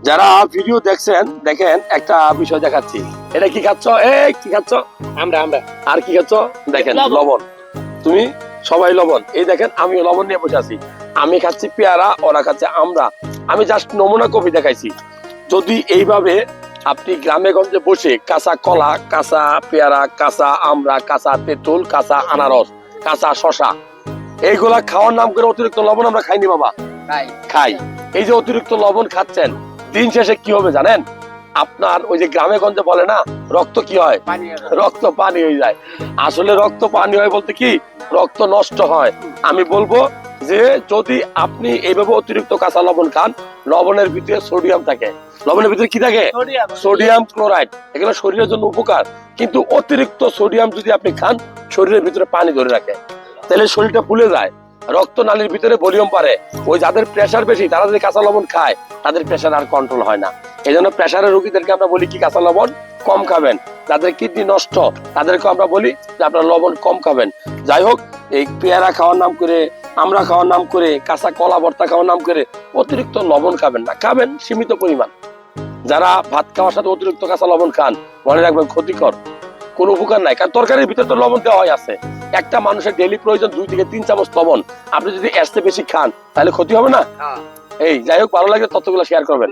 যারা ভিডিও দেখছেন দেখেন একটা বিষয় দেখাচ্ছি। এটা কি খাচ্ছ? এই কি খাচ্ছ? আমরা আর কি খাচ্ছ? দেখেন লবণ। লবণ। তুমি সবাই লবণ। এই দেখেন আমিও লবণ নিয়ে বসে আছি। আমি খাচ্ছি পেয়ারা, ওরা খাচ্ছে আমরা। আমি জাস্ট নমুনা কপি দেখাইছি। যদি এইভাবে আপনি গ্রামে গঞ্জে বসে কাঁচা কলা, কাঁচা পেয়ারা, কাঁচা আমরা, কাঁচা তেঁতুল, কাঁচা আনারস, কাঁচা শশা, এইগুলা খাওয়ার নাম করে অতিরিক্ত লবণ আমরা খাইনি বাবা, খাই। এই যে অতিরিক্ত লবণ খাচ্ছেন, দিন শেষে কি হবে জানেন? আপনার ওই যে গ্রামে গঞ্জে বলে না রক্ত কি হয়, রক্ত পানি হয়ে যায়। আসলে রক্ত পানি হয় বলতে কি, রক্ত নষ্ট হয়। আমি বলবো যে যদি আপনি এইভাবে অতিরিক্ত কাঁচা লবণ খান, লবণের ভিতরে সোডিয়াম থাকে। লবণের ভিতরে কি থাকে? Sodium chloride. এগুলো শরীরের জন্য উপকার, কিন্তু অতিরিক্ত সোডিয়াম যদি আপনি খান, শরীরের ভিতরে পানি ধরে রাখে, তাহলে শরীরটা ফুলে যায়, রক্ত নালীর ভিতরে ভলিউম বাড়ে। ওই যাদের প্রেসার বেশি তারা যদি কাঁচা লবণ খায়, তাদের প্রেসার আর কন্ট্রোল হয় না। এই জন্য প্রেসারের রোগীদেরকে আমরা বলি কি কাঁচা লবণ কম খাবেন। যাদের কিডনি নষ্ট তাদেরকে আমরা বলি যে আপনারা লবণ কম খাবেন। যাই হোক, এই পেয়ারা খাওয়ার নাম করে, আমরা খাওয়ার নাম করে, কাঁচা কলা ভর্তা খাওয়ার নাম করে অতিরিক্ত লবণ খাবেন না, খাবেন সীমিত পরিমাণ। যারা ভাত খাওয়ার সাথে অতিরিক্ত কাঁচা লবণ খান, মনে রাখবেন ক্ষতিকর, কোনো উপকার নাই। কারণ তরকারির ভিতরে তো লবণ দেওয়া আছে। একটা মানুষের ডেইলি প্রয়োজন 2 থেকে 3 চামচ লবণ। আপনি যদি এর চেয়ে বেশি খান তাহলে ক্ষতি হবে না? এই যাই হোক, ভালো লাগে তথ্যগুলো শেয়ার করবেন।